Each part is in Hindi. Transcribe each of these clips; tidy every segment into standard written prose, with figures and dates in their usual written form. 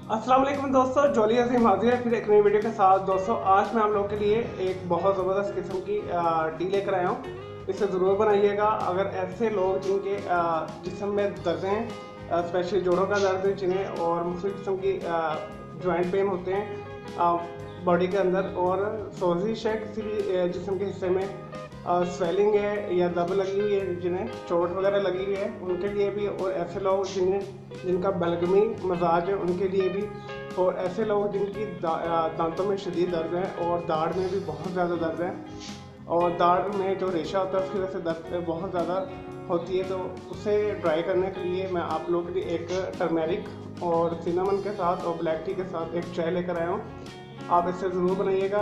अस्सलाम वालेकुम दोस्तों, जॉली अजीम हाजिर है फिर एक नई वीडियो के साथ। दोस्तों आज मैं आप लोगों के लिए एक बहुत ज़बरदस्त किस्म की टी लेकर आया हूँ। इसे ज़रूर बनाइएगा। अगर ऐसे लोग जिनके जिस्म में दर्द हैं, स्पेशली जोड़ों का दर्द, जिन्हें और मुख्तलिफ किस्म की जॉइंट पेन होते हैं बॉडी के अंदर, और सोजिश है किसी भी जिस्म के हिस्से में, स्वेलिंग है या दब लगी हुई है, जिन्हें चोट वगैरह लगी हुई है, उनके लिए भी। और ऐसे लोग जिनका बलगमी मजाज है उनके लिए भी। और ऐसे लोग जिनकी दांतों में शदीद दर्द है और दाढ़ में भी बहुत ज़्यादा दर्द है, और दाढ़ में जो रेशा होता है उसकी वजह से दर्द बहुत ज़्यादा होती है, तो उसे ड्राई करने के लिए मैं आप लोगों के लिए एक टर्मेरिक और सिनेमन के साथ और ब्लैक टी के साथ एक चाय लेकर आया हूँ। आप इससे ज़रूर बनाइएगा।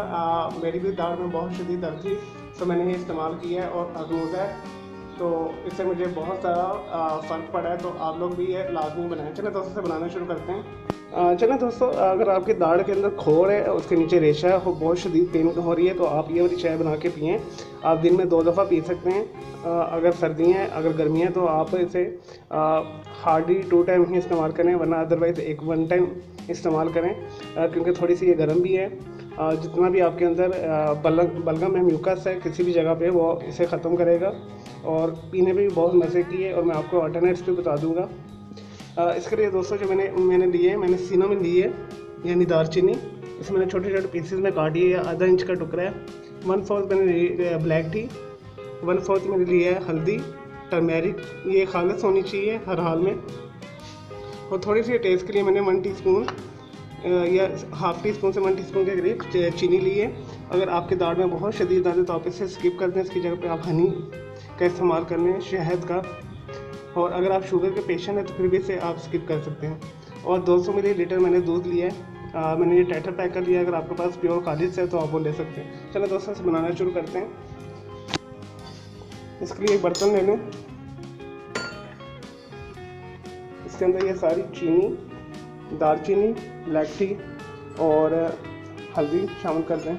मेरी भी दाढ़ में बहुत शदीद दर्द थी, तो मैंने ये इस्तेमाल किया है और आजमूदा है, तो इससे मुझे बहुत ज़्यादा फ़र्क पड़ा है। तो आप लोग भी ये लाजमी बनाएं। चलें दोस्तों से बनाना शुरू करते हैं। चलें दोस्तों, अगर आपकी दाढ़ के अंदर खोर है, उसके नीचे रेशा है, वो बहुत शदीद पेन हो रही है, तो आप ये वाली चाय बना के पिएँ। आप दिन में 2 दफ़ा पी सकते हैं। अगर सर्दियाँ हैं, अगर गर्मियाँ हैं, तो आप इसे हार्डली 2 टाइम ही इस्तेमाल करें, वरना अदरवाइज़ 1 टाइम इस्तेमाल करें, क्योंकि थोड़ी सी ये गर्म भी है। जितना भी आपके अंदर बलगम में म्यूकस है किसी भी जगह पे, वो इसे ख़त्म करेगा। और पीने में भी बहुत मज़े की है, और मैं आपको अल्टरनेट्स भी बता दूंगा। इसके लिए दोस्तों जो मैंने लिए है, मैंने सिनेमन ली है, यानी दालचीनी। इसे मैंने छोटे छोटे पीसेस में काटी है, आधा इंच का टुकड़ा है। 1/4 मैंने ली ब्लैक टी, 1/4 मैंने लिया है हल्दी, टर्मेरिक, ये खालिस होनी चाहिए हर हाल में। और थोड़ी सी टेस्ट के लिए मैंने 1 टीस्पून या हाफ़ टी स्पून से 1 टीस्पून के करीब चीनी ली है। अगर आपके दाढ़ में बहुत शदीद दर्द है तो आप इसे स्किप कर दें, इसकी जगह पे आप हनी का इस्तेमाल कर लें, शहद का। और अगर आप शुगर के पेशेंट हैं तो फिर भी इसे आप स्किप कर सकते हैं। और 200 मिलीलीटर मैंने दूध लिया है। मैंने ये टेट्रा पैक कर लिया है। अगर आपके पास प्योर खालिस है तो आप वो ले सकते हैं। चलो दोस्तों इसे बनाना शुरू करते हैं। इसके लिए एक बर्तन ले लें, इसके अंदर ये सारी चीनी, दालचीनी, ब्लैक टी और हल्दी शामिल कर दें।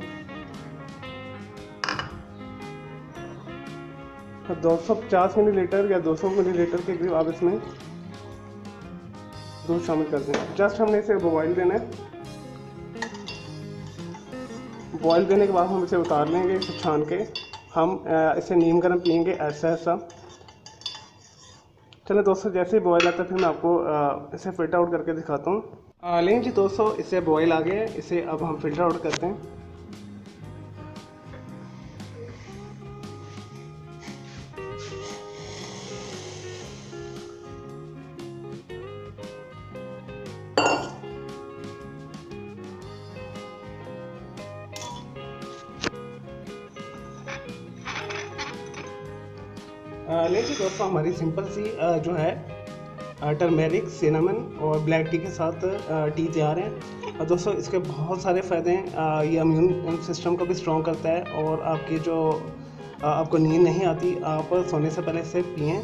250 मिलीलीटर या 200 मिलीलीटर के करीब आप इसमें दूध शामिल कर दें। जस्ट हमने इसे बॉयल देना है। बॉयल देने के बाद हम इसे उतार लेंगे, इसे छान के हम इसे नीम गर्म पियेंगे ऐसा ऐसा। चलो दोस्तों, जैसे ही बॉयल आता है फिर मैं आपको इसे फ़िल्टर आउट करके दिखाता हूँ। लेकिन जी दोस्तों, इसे बॉयल आ गया है, इसे अब हम फ़िल्टर आउट करते हैं। लेकिन दोस्तों, हमारी सिंपल सी जो है टर्मेरिक, सिनेमन और ब्लैक टी के साथ टी तैयार है। और दोस्तों इसके बहुत सारे फ़ायदे हैं। ये इम्यून सिस्टम को भी स्ट्रॉन्ग करता है, और आपकी जो आपको नींद नहीं आती, आप सोने से पहले इसे पिएँ।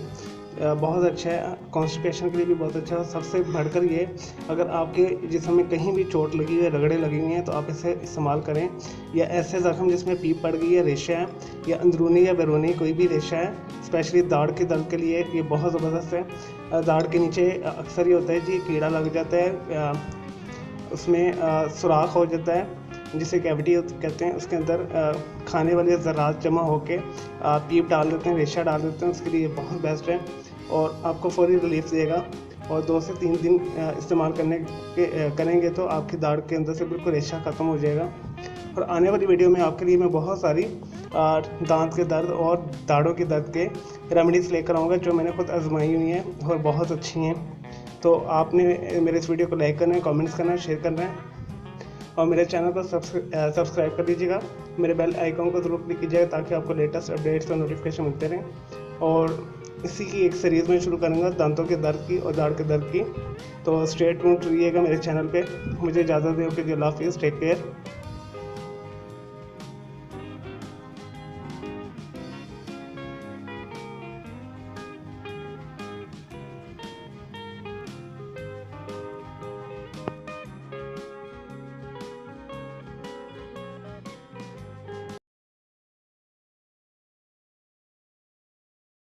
बहुत अच्छा है, कॉन्स्टिपेशन के लिए भी बहुत अच्छा है। सबसे बढ़कर ये, अगर आपके जिस्म में कहीं भी चोट लगी हुई है, रगड़े लगी हुई हैं, तो आप इसे इस्तेमाल करें। या ऐसे ज़ख्म जिसमें पीप पड़ गई है, रेशा है, या अंदरूनी या बैरूनी कोई भी रेशा है, स्पेशली दाढ़ के दर्द के लिए ये बहुत ज़बरदस्त है। दाढ़ के नीचे अक्सर ये होता है जी, कीड़ा लग जाता है, उसमें सुराख हो जाता है, जिसे कैविटी कहते हैं। उसके अंदर खाने वाले ज़रात जमा होके पीप डाल देते हैं, रेशा डाल देते हैं। उसके लिए बहुत बेस्ट है और आपको फौरी रिलीफ देगा। और 2 से 3 दिन इस्तेमाल करेंगे तो आपकी दाढ़ के अंदर से बिल्कुल रेशा ख़त्म हो जाएगा। और आने वाली वीडियो में आपके लिए मैं बहुत सारी दांत के दर्द और दाढ़ों के दर्द के रेमेडीज़ लेकर आऊँगा, जो मैंने खुद आजमाई हुई हैं और बहुत अच्छी हैं। तो आपने मेरे इस वीडियो को लाइक करना है, कमेंट्स करना है, शेयर करना है, और मेरे चैनल को सब्सक्राइब कर लीजिएगा। मेरे बेल आइकन को ज़रूर क्लिक कीजिएगा ताकि आपको लेटेस्ट अपडेट्स और नोटिफिकेशन मिलते रहें। और इसी की एक सीरीज़ में शुरू करूँगा दांतों के दर्द की और दाढ़ के दर्द की। तो स्टे ट्यून्ड रहिएगा मेरे चैनल पे। मुझे इजाज़त दें, ओके, अल्लाह हाफिज़, टेक केयर।